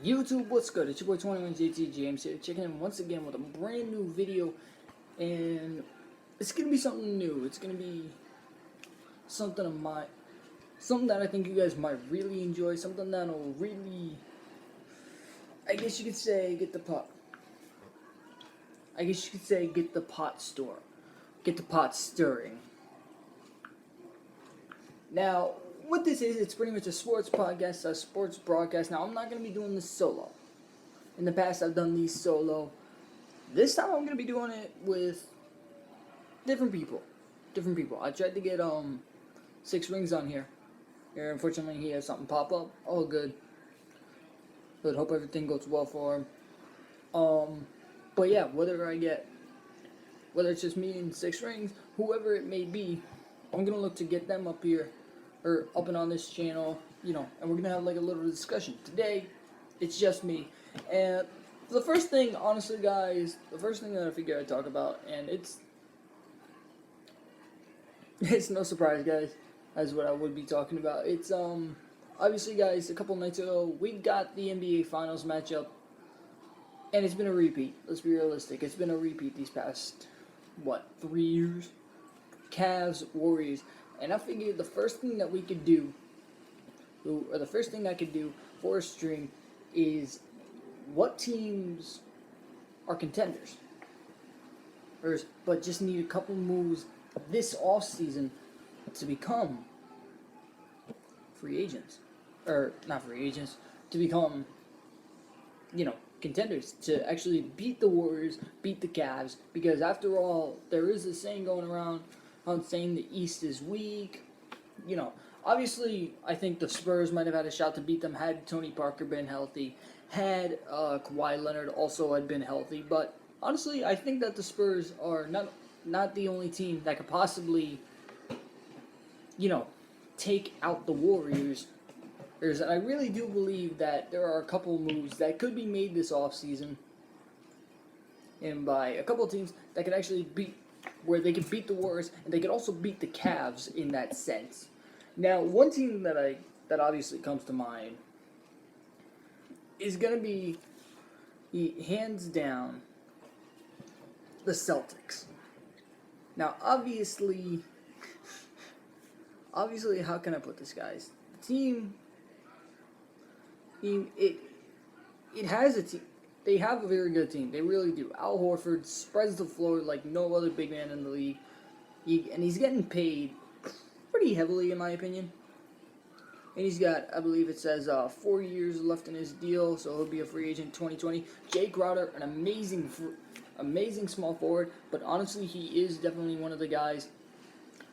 YouTube, what's good? It's your boy 21 JT James here, checking in once again with a brand new video, and it's gonna be something new. It's gonna be something something that I think you guys might really enjoy, something that'll really, I guess you could say, get the pot. I guess you could say get the pot get the pot stirring. Now, what this is, it's pretty much a sports podcast, a sports broadcast. Now, I'm not going to be doing this solo. In the past, I've done these solo. This time, I'm going to be doing it with different people. I tried to get 6 Rings on here. Unfortunately, he has something pop up. All good. But hope everything goes well for him. But yeah, whether it's just me and 6 Rings, whoever it may be, I'm going to look to get them up here, or up and on this channel, and we're going to have like a little discussion. Today, it's just me. And the first thing, honestly, guys, the first thing that I figured I'd talk about, and it's no surprise, guys, as what I would be talking about. It's, obviously, guys, a couple nights ago, we got the NBA Finals matchup, and it's been a repeat. Let's be realistic. It's been a repeat these past, 3 years? Cavs, Warriors, and I figured the first thing that we could do, or the first thing I could do for a stream, is what teams are contenders, but just need a couple moves this offseason to become free agents, or not free agents, to become, contenders, to actually beat the Warriors, beat the Cavs, because after all, there is a saying going around on saying the East is weak. Obviously, I think the Spurs might have had a shot to beat them had Tony Parker been healthy, had Kawhi Leonard also had been healthy, but honestly, I think that the Spurs are not the only team that could possibly, take out the Warriors. And I really do believe that there are a couple moves that could be made this offseason, and by a couple of teams that could actually where they could beat the Warriors, and they could also beat the Cavs in that sense. Now, one team that obviously comes to mind is going to be, hands down, the Celtics. Now, obviously, how can I put this, guys? The team, it has a team. They have a very good team. They really do. Al Horford spreads the floor like no other big man in the league. And he's getting paid pretty heavily, in my opinion. And he's got, I believe it says, 4 years left in his deal, so he'll be a free agent 2020. Jay Crowder, an amazing small forward, but honestly, he is definitely one of the guys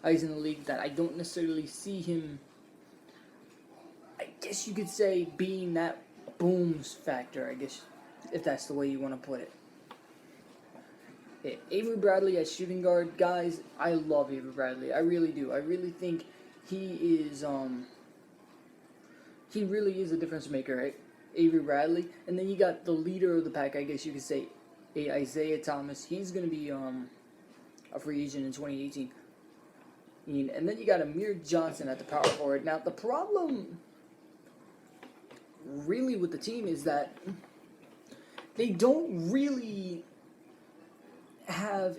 in the league that I don't necessarily see him, I guess you could say, being that booms factor, I guess, if that's the way you want to put it. Avery Bradley as shooting guard, guys, I love Avery Bradley. I really do. I really think he is, he really is a difference maker, right? Avery Bradley. And then you got the leader of the pack, I guess you could say, Isaiah Thomas. He's going to be a free agent in 2018. And then you got Amir Johnson at the power forward. Now, the problem really with the team is that they don't really have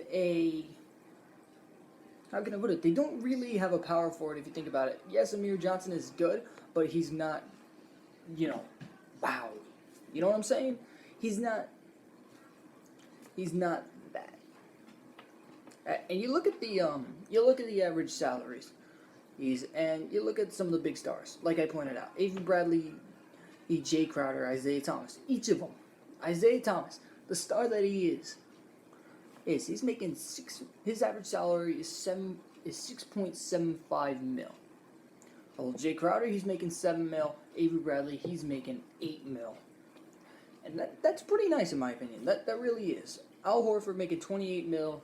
how can I put it? They don't really have a power forward if you think about it. Yes, Amir Johnson is good, but he's not, wow. You know what I'm saying? He's not that. And you look at the average salaries. And you look at some of the big stars, like I pointed out. Avery Bradley, Jay Crowder, Isaiah Thomas. Each of them. Isaiah Thomas, the star that he is he's making his average salary is 6.75 mil. Well, Jay Crowder, he's making 7 mil. Avery Bradley, he's making 8 mil. And that's pretty nice in my opinion. That really is. Al Horford making 28 mil.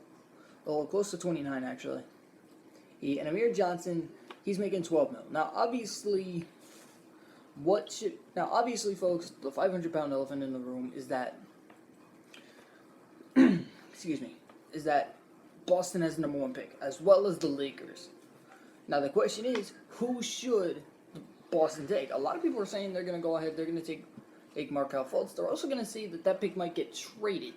Well, close to 29 actually. And Amir Johnson, he's making 12 mil. Now obviously, folks, the 500-pound elephant in the room is that, is that Boston has the number 1 pick, as well as the Lakers. Now the question is, who should Boston take? A lot of people are saying they're going to go ahead, they're going to take take Markelle Fultz, they're also going to see that that pick might get traded.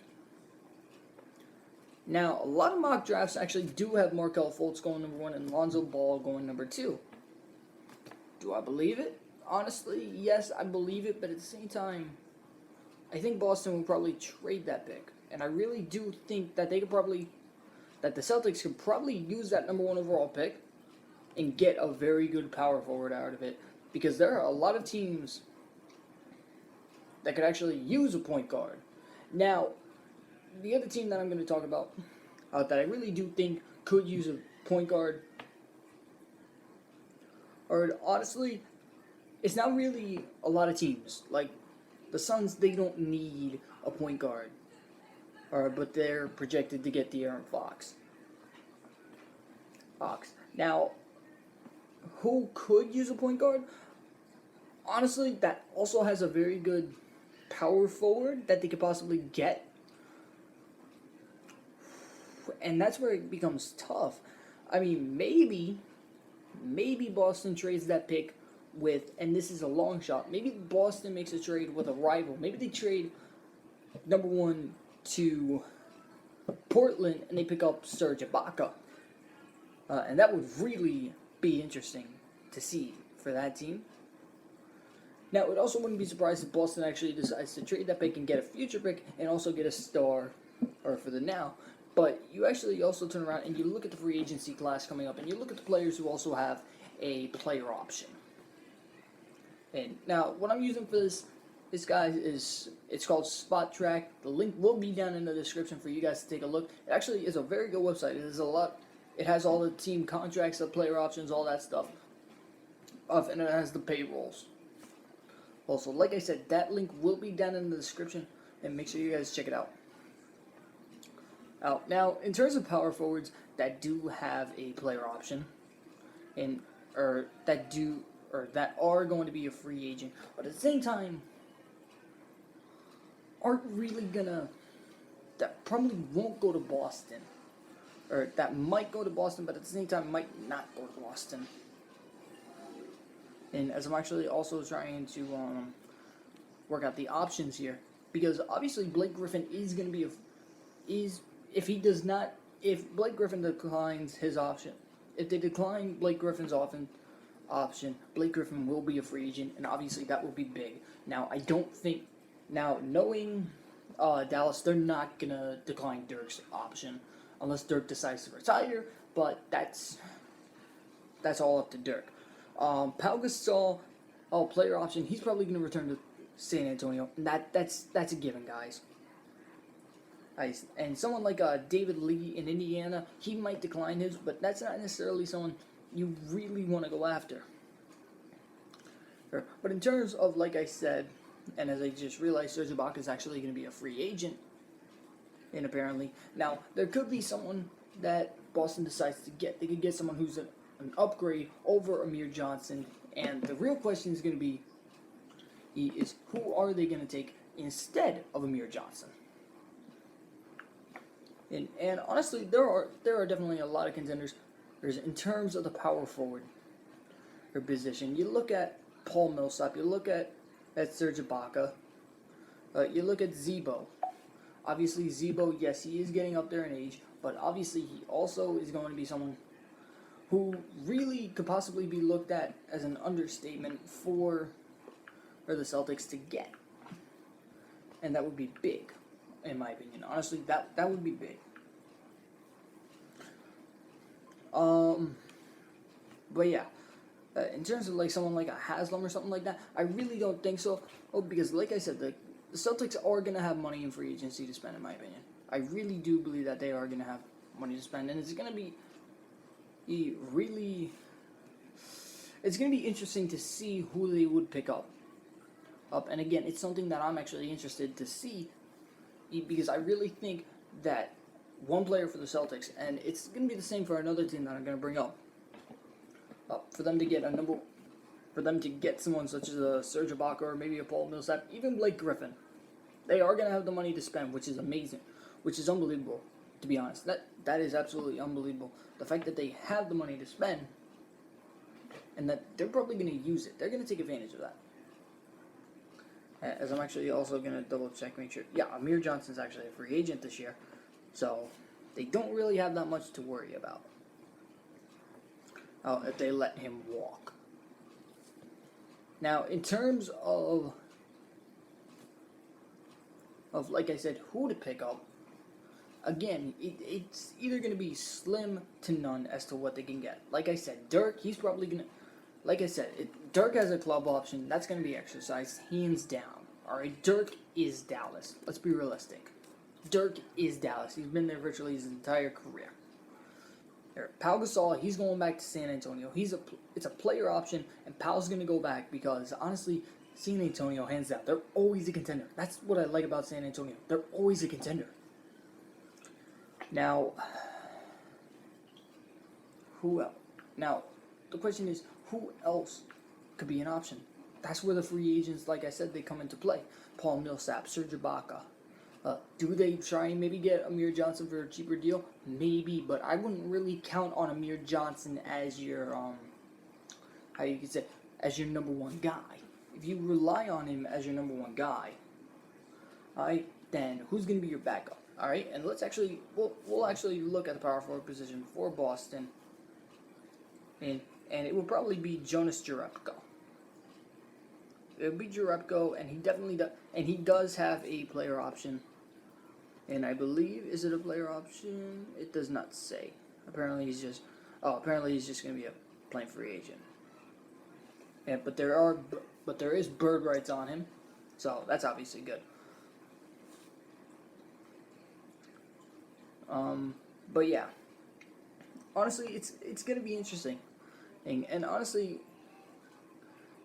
Now, a lot of mock drafts actually do have Markelle Fultz going number 1 and Lonzo Ball going number 2. Do I believe it? Honestly, yes, I believe it, but at the same time, I think Boston will probably trade that pick. And I really do think that that the Celtics could probably use that number 1 overall pick and get a very good power forward out of it. Because there are a lot of teams that could actually use a point guard. Now, the other team that I'm going to talk about that I really do think could use a point guard, or honestly, it's not really a lot of teams. Like, the Suns, they don't need a point guard. But they're projected to get De'Aaron Fox. Now, who could use a point guard? Honestly, that also has a very good power forward that they could possibly get. And that's where it becomes tough. I mean, maybe Boston trades that pick with, and this is a long shot, maybe Boston makes a trade with a rival. Maybe they trade number 1 to Portland and they pick up Serge Ibaka. And that would really be interesting to see for that team. Now, it also wouldn't be surprised if Boston actually decides to trade that pick and get a future pick and also get a star, or for the now. But you actually also turn around and you look at the free agency class coming up and you look at the players who also have a player option. And now, what I'm using for this guy it's called Spot Track. The link will be down in the description for you guys to take a look. It actually is a very good website. It has all the team contracts, the player options, all that stuff. And it has the payrolls. Also, like I said, that link will be down in the description, and make sure you guys check it out. Now, in terms of power forwards that do have a player option, that are going to be a free agent, but at the same time aren't really that probably won't go to Boston, or that might go to Boston, but at the same time might not go to Boston. And as I'm actually also trying to work out the options here, because obviously Blake Griffin is going to be if Blake Griffin declines his option, if they decline Blake Griffin's option, Blake Griffin will be a free agent, and obviously that will be big. Now, I don't think, knowing Dallas, they're not going to decline Dirk's option unless Dirk decides to retire, but that's all up to Dirk. Pau Gasol, player option, he's probably going to return to San Antonio, and that's a given, guys. And someone like David Lee in Indiana, he might decline his, but that's not necessarily someone you really want to go after. But in terms of, like I said, and as I just realized, Serge Ibaka is actually going to be a free agent, and apparently. Now, there could be someone that Boston decides to get. They could get someone who's an upgrade over Amir Johnson, and the real question is going to be who are they going to take instead of Amir Johnson? And honestly, there are definitely a lot of contenders. In terms of the power forward or position, you look at Paul Millsap, you look at Serge Ibaka, you look at Zebo. Obviously, Zebo, yes, he is getting up there in age, but obviously he also is going to be someone who really could possibly be looked at as an understatement for the Celtics to get. And that would be big, in my opinion. Honestly, that would be big. But yeah, in terms of like someone like a Haslam or something like that, I really don't think so. Because like I said, the Celtics are going to have money in free agency to spend, in my opinion. I really do believe that they are going to have money to spend, and it's going to be interesting to see who they would pick up. And again, it's something that I'm actually interested to see, because I really think that one player for the Celtics, and it's going to be the same for another team that I'm going to bring up, for them to get someone such as a Serge Ibaka or maybe a Paul Millsap, even Blake Griffin, they are going to have the money to spend, which is amazing, which is unbelievable, to be honest. That is absolutely unbelievable. The fact that they have the money to spend, and that they're probably going to use it. They're going to take advantage of that. As I'm actually also going to double check, make sure. Yeah, Amir Johnson's actually a free agent this year. So they don't really have that much to worry about if they let him walk. Now, in terms of like I said, who to pick up, again, it's either going to be slim to none as to what they can get. Like I said, Dirk, he's probably going to, like I said, Dirk has a club option. That's going to be exercised hands down. All right, Dirk is Dallas. Let's be realistic. Dirk is Dallas. He's been there virtually his entire career. Pau Gasol, he's going back to San Antonio. It's a player option, and Pau's going to go back because, honestly, San Antonio, hands down, they're always a contender. That's what I like about San Antonio. They're always a contender. Now, who else? Now, the question is, who else could be an option? That's where the free agents, like I said, they come into play. Paul Millsap, Serge Ibaka. Do they try and maybe get Amir Johnson for a cheaper deal? Maybe, but I wouldn't really count on Amir Johnson as your, how you could say, as your number one guy. If you rely on him as your number one guy, alright, then who's going to be your backup? Alright, and let's actually, we'll actually look at the power forward position for Boston, and it will probably be Jonas Jerebko. It'll be Jerebko, and he definitely does, and he does have a player option. And I believe, is it a player option? It does not say. Apparently he's just going to be a plain free agent. Yeah, but there is bird rights on him, so that's obviously good. But yeah, honestly, it's going to be interesting, and honestly,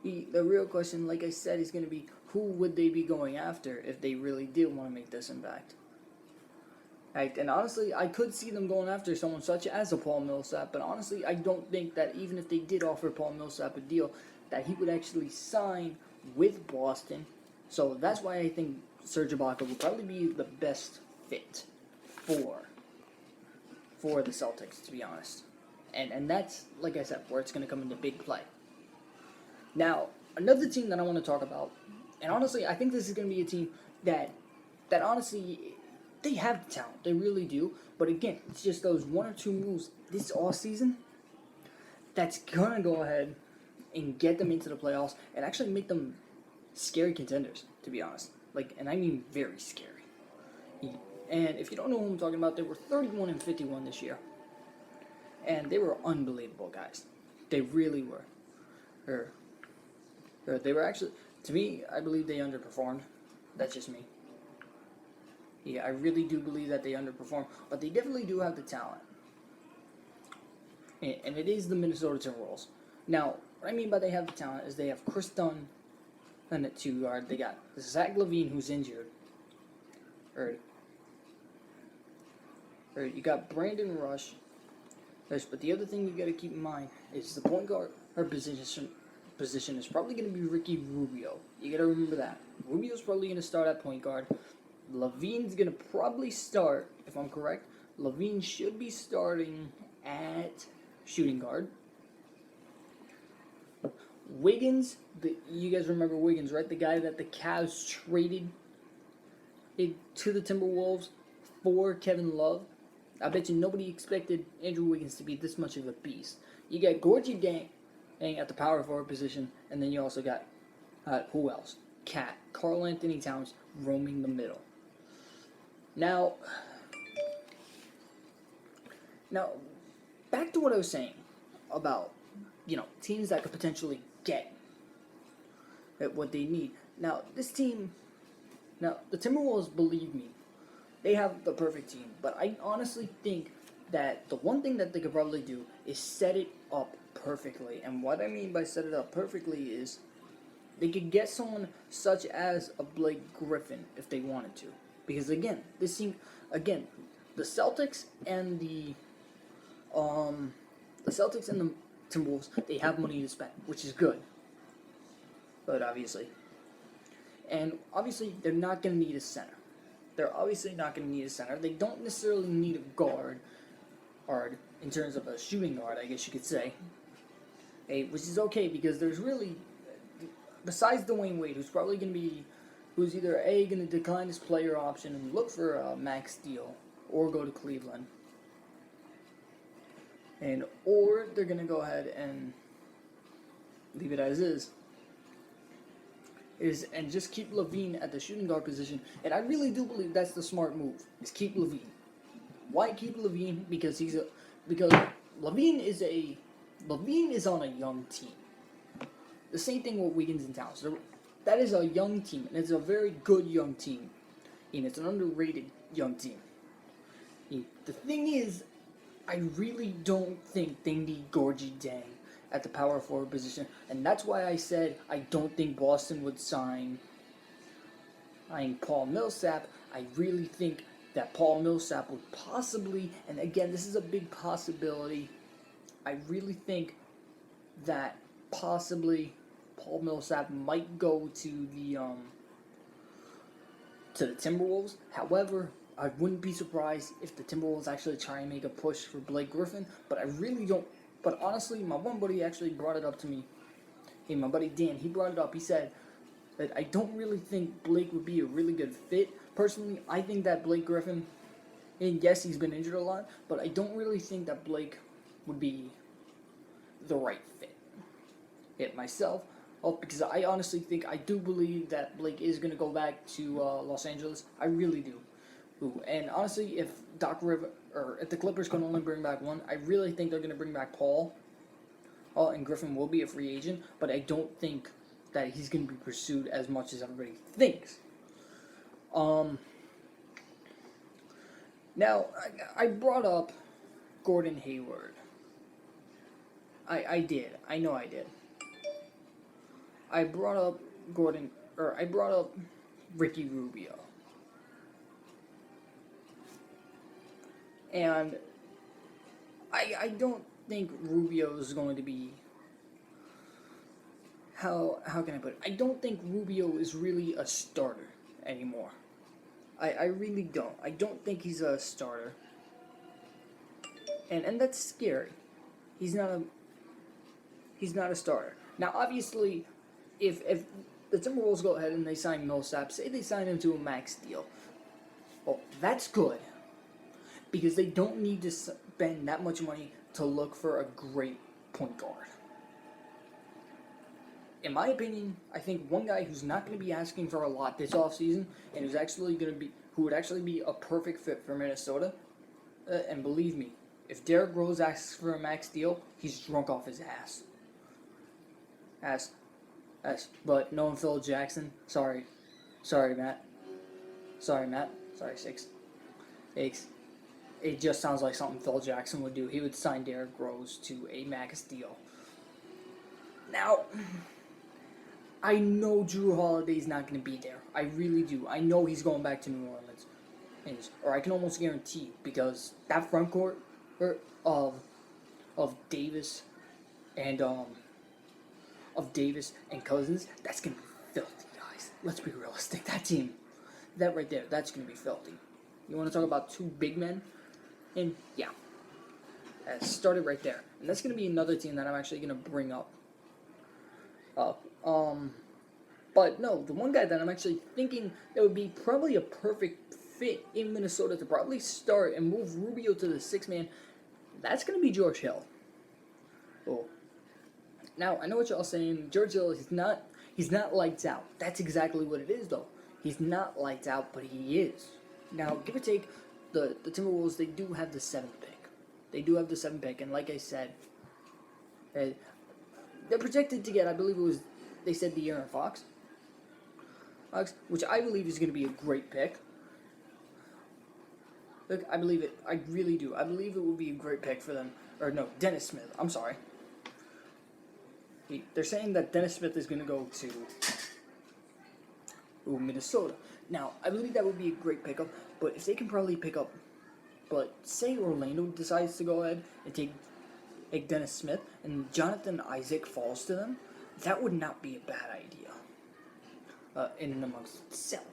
the real question, like I said, is going to be who would they be going after if they really did want to make this impact. Right, and honestly, I could see them going after someone such as a Paul Millsap, but honestly, I don't think that even if they did offer Paul Millsap a deal, that he would actually sign with Boston. So that's why I think Serge Ibaka will probably be the best fit for the Celtics, to be honest. And that's, like I said, where it's going to come into big play. Now, another team that I want to talk about, and honestly, I think this is going to be a team that honestly, they have the talent. They really do. But again, it's just those one or two moves this offseason that's going to go ahead and get them into the playoffs and actually make them scary contenders, to be honest. And I mean very scary. And if you don't know who I'm talking about, they were 31-51 this year. And they were unbelievable, guys. They really were. They were actually, to me, I believe they underperformed. That's just me. Yeah, I really do believe that they underperform, but they definitely do have the talent. And it is the Minnesota Timberwolves. Now, what I mean by they have the talent is they have Chris Dunn and at 2 guard. They got Zach LaVine, who's injured. You got Brandon Rush. But the other thing you got to keep in mind is the point guard, her position is probably going to be Ricky Rubio. You got to remember that. Rubio's probably going to start at point guard. LaVine's going to probably start, if I'm correct. LaVine should be starting at shooting guard. Wiggins, you guys remember Wiggins, right? The guy that the Cavs traded to the Timberwolves for Kevin Love. I bet you nobody expected Andrew Wiggins to be this much of a beast. You got Gorgie Dang at the power forward position, and then you also got, who else? Karl Anthony Towns roaming the middle. Now, back to what I was saying about, teams that could potentially get at what they need. Now, the Timberwolves, believe me, they have the perfect team. But I honestly think that the one thing that they could probably do is set it up perfectly. And what I mean by set it up perfectly is they could get someone such as a Blake Griffin if they wanted to. Because again, the Celtics and the Timberwolves, they have money to spend, which is good. But obviously, they're not going to need a center. They're obviously not going to need a center. They don't necessarily need a guard in terms of a shooting guard, I guess you could say. Which is okay because there's really, besides Dwayne Wade, who's probably going to be who's either A, going to decline his player option and look for a max deal, or go to Cleveland. Or they're going to go ahead and leave it as is and just keep LaVine at the shooting guard position. And I really do believe that's the smart move, is keep LaVine. Why keep LaVine? Because LaVine is on a young team. The same thing with Wiggins and Towns. That is a young team, and it's a very good young team. And it's an underrated young team. And the thing is, I really don't think they need Gorgie Dang at the power forward position, and that's why I said I don't think Boston would sign Paul Millsap. I really think that Paul Millsap would possibly, and again, this is a big possibility, I really think that possibly Paul Millsap might go to the Timberwolves. However, I wouldn't be surprised if the Timberwolves actually try and make a push for Blake Griffin, but I really don't. But honestly, my one buddy actually brought it up to me. Hey, my buddy Dan, he brought it up. He said that I don't really think Blake would be a really good fit. Personally, I think that Blake Griffin, and yes, he's been injured a lot, but I don't really think that Blake would be the right fit. Myself, because I honestly think, I do believe that Blake is going to go back to Los Angeles. I really do. Ooh, and honestly, if if the Clippers can only bring back one, I really think they're going to bring back Paul. And Griffin will be a free agent, but I don't think that he's going to be pursued as much as everybody thinks. Now, I brought up Gordon Hayward. I did. I know I did. I brought up Ricky Rubio. And I don't think Rubio is going to be, how can I put it? I don't think Rubio is really a starter anymore. I really don't. I don't think he's a starter. And that's scary. He's not a starter. Now obviously, if the Timberwolves go ahead and they sign Millsap, say they sign him to a max deal, well, that's good. Because they don't need to spend that much money to look for a great point guard. In my opinion, I think one guy who's not going to be asking for a lot this offseason, and who would actually be a perfect fit for Minnesota, and believe me, if Derrick Rose asks for a max deal, he's drunk off his ass. But no, Phil Jackson. Sorry, Matt. Sorry, Six. It just sounds like something Phil Jackson would do. He would sign Derrick Rose to a max deal. Now, I know Jrue Holiday's not going to be there. I really do. I know he's going back to New Orleans. Or I can almost guarantee, because that front court of Davis and Cousins, that's going to be filthy, guys. Let's be realistic. That right there, that's going to be filthy. You want to talk about two big men? And yeah, that started right there. And that's going to be another team that I'm actually going to bring up. But no, the one guy that I'm actually thinking that would be probably a perfect fit in Minnesota to probably start and move Rubio to the sixth man, that's going to be George Hill. Oh. Now, I know what y'all saying. George Hill, he's not lights out. That's exactly what it is, though. He's not lights out, but he is. Now, give or take, the Timberwolves, they do have the 7th pick. And like I said, they're projected to get, I believe they said De'Aaron Fox, which I believe is going to be a great pick. Look, I believe it. I really do. I believe it will be a great pick for them. Or no, Dennis Smith. I'm sorry. They're saying that Dennis Smith is going to go to Minnesota. Now, I believe that would be a great pickup, but if they can probably pick up, but say Orlando decides to go ahead and take Dennis Smith and Jonathan Isaac falls to them, that would not be a bad idea in and amongst itself.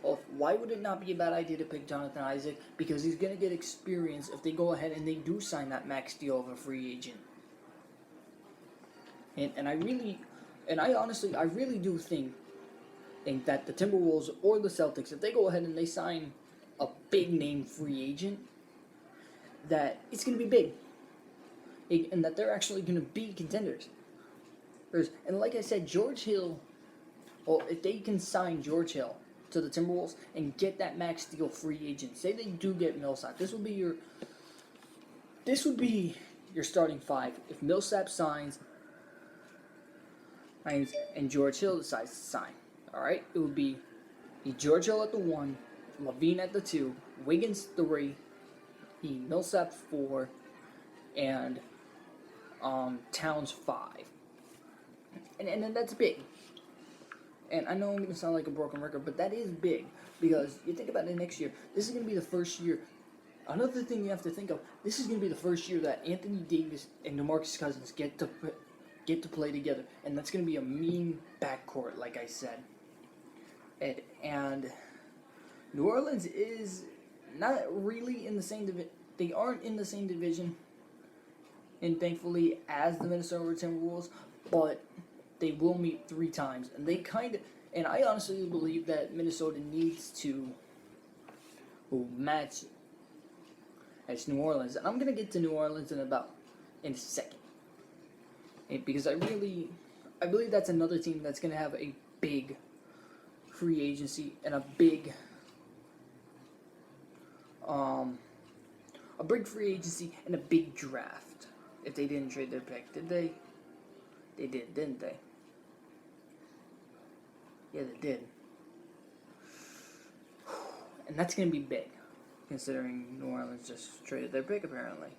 Well, why would it not be a bad idea to pick Jonathan Isaac? Because he's going to get experience if they go ahead and they do sign that max deal of a free agent. And I honestly do think think that the Timberwolves or the Celtics, if they go ahead and they sign a big name free agent, that it's going to be big. And that they're actually going to be contenders. And like I said, George Hill, well, if they can sign George Hill to the Timberwolves and get that max deal free agent, say they do get Millsap, this would be your starting five. If Millsap signs and George Hill decides to sign, all right, it would be George Hill at the 1, LaVine at the 2, Wiggins 3, Millsap 4, and Towns 5. And then that's big. And I know I'm going to sound like a broken record, but that is big. Because you think about it next year, this is going to be the first year. Another thing you have to think of, this is going to be the first year that Anthony Davis and DeMarcus Cousins get to play together. And that's going to be a mean backcourt, like I said. And New Orleans is not really in the same division. They aren't in the same division, and thankfully, as the Minnesota Timberwolves, but they will meet 3 times. And I honestly believe that Minnesota needs to match as New Orleans. And I'm going to get to New Orleans in a second. Because I believe that's another team that's going to have a big free agency and a big free agency and a big draft. If they didn't trade their pick, did they? They did, didn't they? Yeah, they did. And that's going to be big, considering New Orleans just traded their pick, apparently.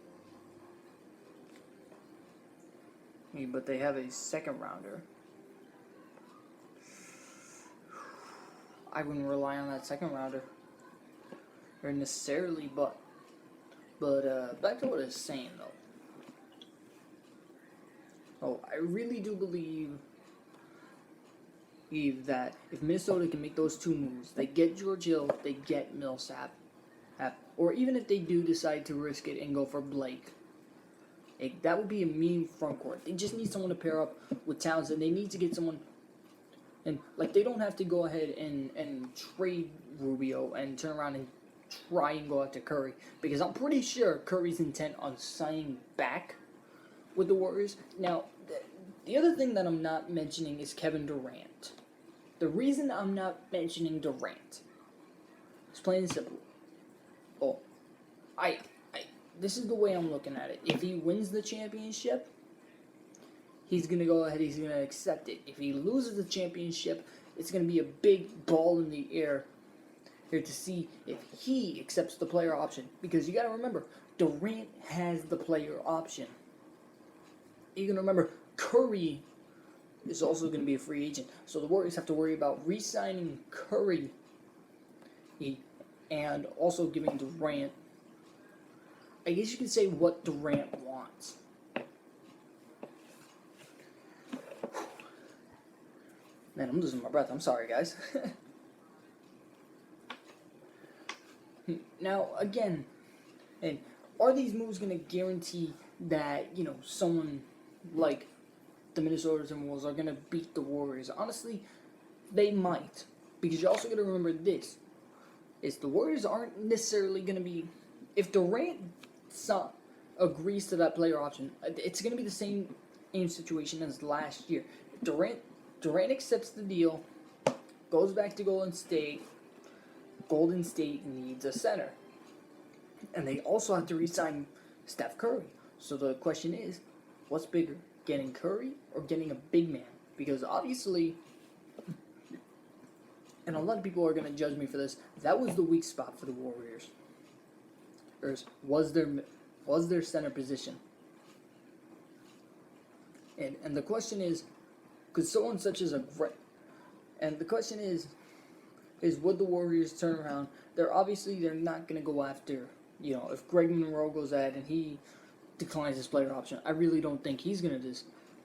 But they have a second rounder. I wouldn't rely on that second rounder. Or necessarily, but back to what I was saying, though. Oh, I really do believe that if Minnesota can make those 2 moves, they get George Hill, they get Millsap, or even if they do decide to risk it and go for Blake, that would be a mean front court. They just need someone to pair up with Towns, and they need to get someone. And they don't have to go ahead and trade Rubio and turn around and try and go after Curry, because I'm pretty sure Curry's intent on signing back with the Warriors. Now, the other thing that I'm not mentioning is Kevin Durant. The reason I'm not mentioning Durant is plain and simple. Oh, this is the way I'm looking at it. If he wins the championship, he's going to go ahead, he's going to accept it. If he loses the championship, it's going to be a big ball in the air here to see if he accepts the player option. Because you got to remember, Durant has the player option. You can remember, Curry is also going to be a free agent. So the Warriors have to worry about re-signing Curry and also giving Durant, I guess you could say, what Durant wants. Man, I'm losing my breath. I'm sorry, guys. Now, again, and are these moves going to guarantee that, someone like the Minnesota Timberwolves are going to beat the Warriors? Honestly, they might. Because you also got to remember this. Is the Warriors aren't necessarily going to be... If Durant agrees to that player option, it's going to be the same situation as last year. Durant accepts the deal, goes back to Golden State. Golden State needs a center. And they also have to re-sign Steph Curry. So the question is, what's bigger, getting Curry or getting a big man? Because obviously, and a lot of people are going to judge me for this, that was the weak spot for the Warriors. Was their center position. And the question is, could someone such as and the question is would the Warriors turn around? They're not going to go after, if Greg Monroe goes ahead and he declines his player option. I really don't think he's going to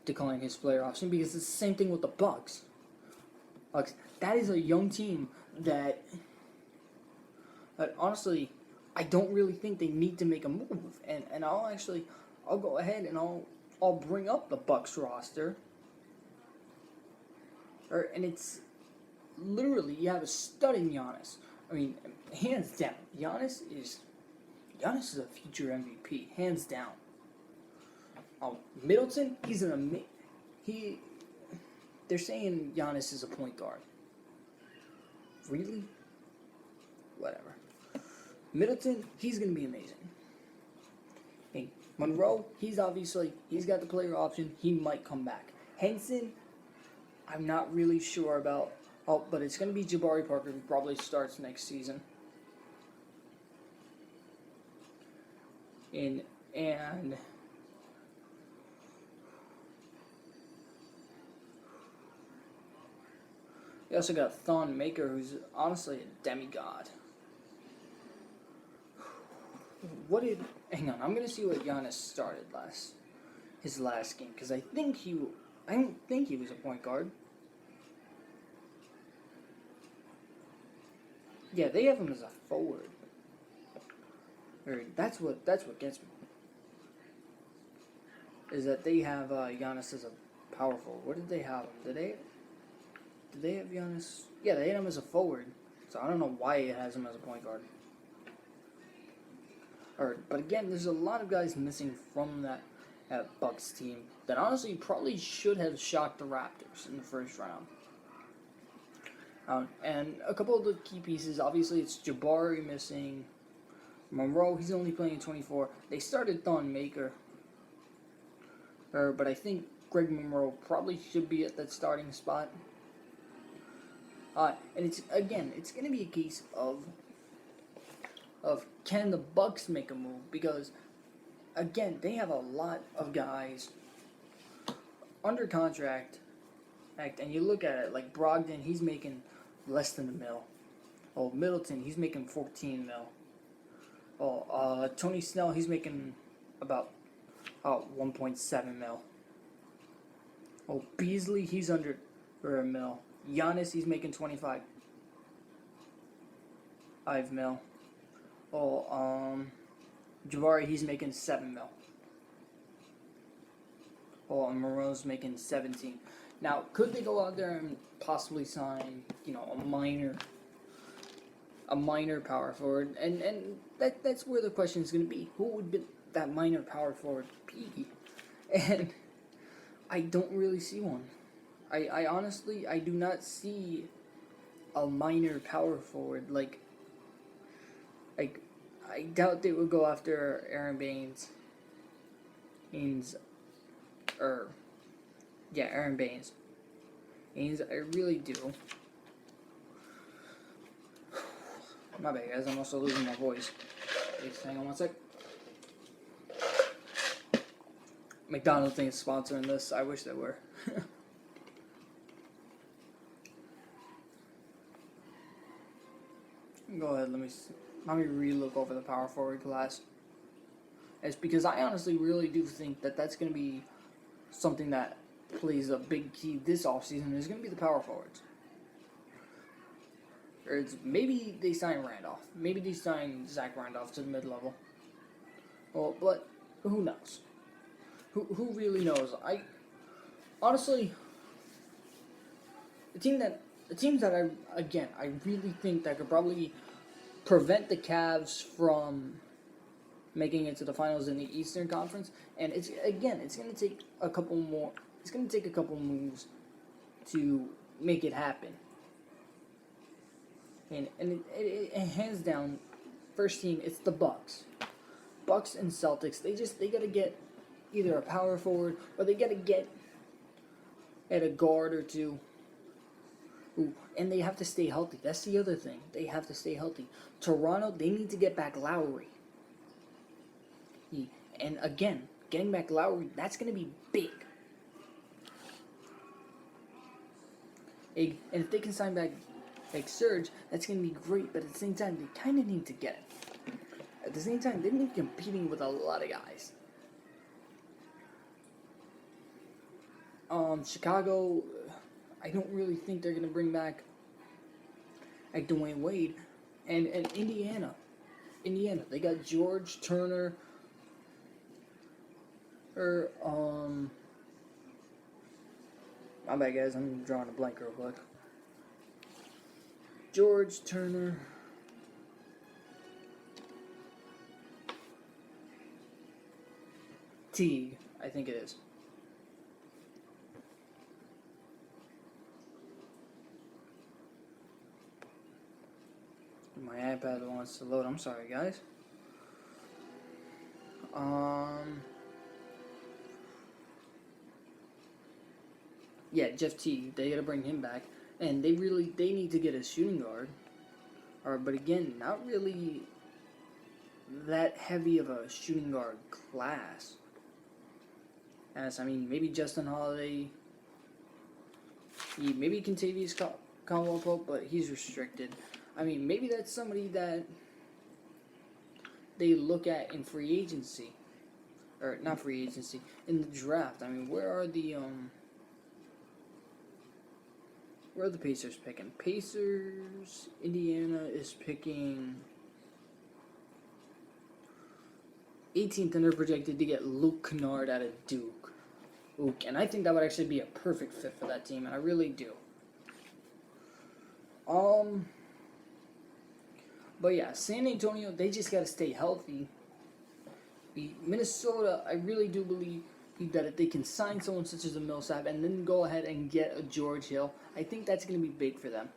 decline his player option, because it's the same thing with the Bucks. That is a young team that honestly, I don't really think they need to make a move. And I'll go ahead and I'll bring up the Bucks roster. And it's literally, you have a stud in Giannis. I mean, hands down, Giannis is a future MVP, hands down. Middleton, he's he. They're saying Giannis is a point guard. Really? Whatever. Middleton, he's gonna be amazing. Hey, Monroe, he's got the player option. He might come back. Henson, I'm not really sure about. Oh, but it's gonna be Jabari Parker who probably starts next season. And we also got Thon Maker, who's honestly a demigod. Hang on, I'm gonna see what Giannis started his last game, because I don't think he was a point guard. Yeah, they have him as a forward. Or that's what gets me. Is that they have Giannis as a power forward. What did they have him? Did they have Giannis? Yeah, they had him as a forward. So I don't know why it has him as a point guard. But again, there's a lot of guys missing from that Bucks team that honestly probably should have shocked the Raptors in the first round. And a couple of the key pieces, obviously it's Jabari missing. Monroe, he's only playing 24. They started Thon Maker. But I think Greg Monroe probably should be at that starting spot. And it's going to be a case of can the Bucks make a move, because again, they have a lot of guys under contract, and you look at it like Brogdon, he's making less than $1 million. Oh, Middleton, he's making $14 million. Oh, Tony Snell, he's making about $1.7 million. Oh, Beasley, he's under $1 million. Giannis, he's making $25 million. Oh, Jabari, he's making $7 million. Oh, and Monroe's making 17. Now, could they go out there and possibly sign, a minor power forward? And that's where the question is going to be. Who would be that minor power forward be? And I don't really see one. I honestly, I do not see a minor power forward. I doubt they would go after Aaron Baines. Aaron Baines. I really do. My bad, guys. I'm also losing my voice. Please hang on one sec. McDonald's ain't sponsoring this. I wish they were. Go ahead. Let me re-look over the power forward class. It's because I honestly really do think that that's going to be something that plays a big key this offseason. Is going to be the power forwards. Or maybe they sign Randolph. Maybe they sign Zach Randolph to the mid-level. Well, but who knows? Who really knows? Honestly, the teams that I really think that could probably prevent the Cavs from making it to the finals in the Eastern Conference, and it's going to take a couple more. It's going to take a couple moves to make it happen. And it hands down, first team, it's the Bucks. Bucks and Celtics. They got to get either a power forward, or they got to get at a guard or two. Ooh, and they have to stay healthy. That's the other thing. They have to stay healthy. Toronto, they need to get back Lowry. And again, getting back Lowry, that's going to be big. And if they can sign back Serge, that's going to be great. But at the same time, they kind of need to get it. At the same time, they're going to be competing with a lot of guys. Chicago, I don't really think they're going to bring back Dwayne Wade. And Indiana, they got George Turner. My bad, guys. I'm drawing a blank real quick. George Turner. Teague, I think it is. My iPad wants to load. I'm sorry, guys. Yeah, Jeff Teague. They gotta bring him back, and they need to get a shooting guard. But again, not really that heavy of a shooting guard class. As I mean, maybe Justin Holiday, maybe Kentavious Caldwell-Pope, but he's restricted. I mean, maybe that's somebody that they look at in free agency, or not free agency, in the draft. I mean, where are the Pacers picking? Pacers, Indiana is picking 18th, and they're projected to get Luke Kennard out of Duke. And I think that would actually be a perfect fit for that team, and I really do. But yeah, San Antonio, they just got to stay healthy. Minnesota, I really do believe that if they can sign someone such as a Millsap and then go ahead and get a George Hill, I think that's going to be big for them.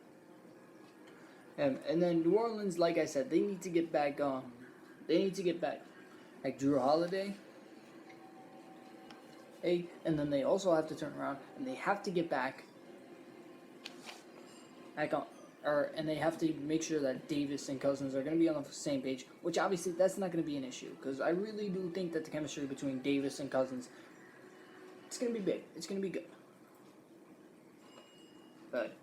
And then New Orleans, like I said, they need to get back like Drew Holiday. And then they also have to turn around and they have to get back and they have to make sure that Davis and Cousins are going to be on the same page, which obviously that's not going to be an issue, because I really do think that the chemistry between Davis and Cousins, it's going to be big. It's going to be good. But,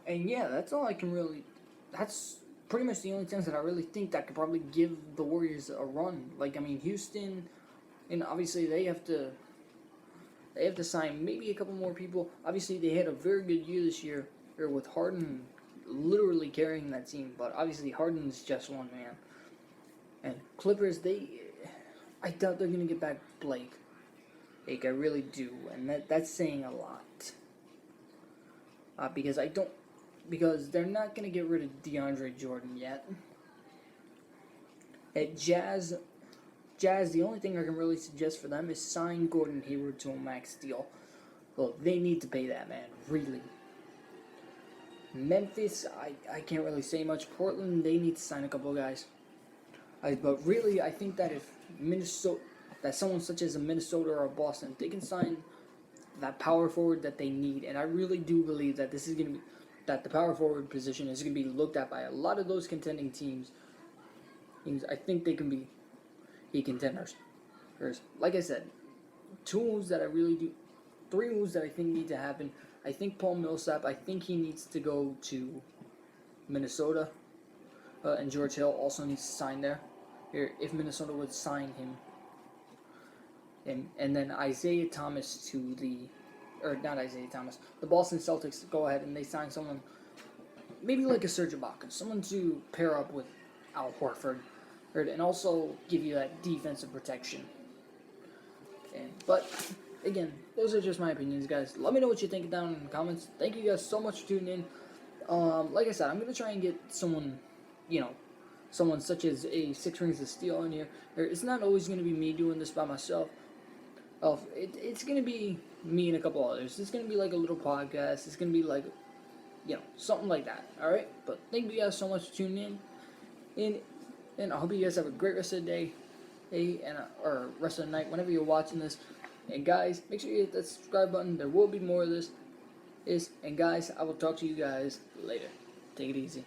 and yeah, that's all I can really, that's pretty much the only teams that I really think that could probably give the Warriors a run. Like, I mean, Houston, and obviously they have to sign maybe a couple more people. Obviously, they had a very good year this year with Harden literally carrying that team. But obviously, Harden's just one man. And Clippers, I doubt they're going to get back Blake. Like, I really do. And that's saying a lot. Because they're not going to get rid of DeAndre Jordan yet. At Jazz, the only thing I can really suggest for them is sign Gordon Hayward to a max deal. Well, they need to pay that man, really. Memphis, I can't really say much. Portland, they need to sign a couple of guys. But really, I think that if someone such as a Minnesota or a Boston, they can sign that power forward that they need, and I really do believe that that the power forward position is going to be looked at by a lot of those contending teams. I think they can be contenders. Like I said, 3 moves that I think need to happen. I think Paul Millsap, I think he needs to go to Minnesota, and George Hill also needs to sign there. If Minnesota would sign him, and then Isaiah Thomas the Boston Celtics go ahead and they sign someone, maybe like a Serge Ibaka, someone to pair up with Al Horford, and also give you that defensive protection. But again, those are just my opinions, guys. Let me know what you think down in the comments. Thank you guys so much for tuning in. Like I said, I'm gonna try and get someone such as a Six Rings of Steel in here. It's not always gonna be me doing this by myself. It's gonna be me and a couple others. It's gonna be like a little podcast. It's gonna be like, something like that. All right. But thank you guys so much for tuning in. And I hope you guys have a great rest of the day, or rest of the night, whenever you're watching this. And guys, make sure you hit that subscribe button. There will be more of this. And guys, I will talk to you guys later. Take it easy.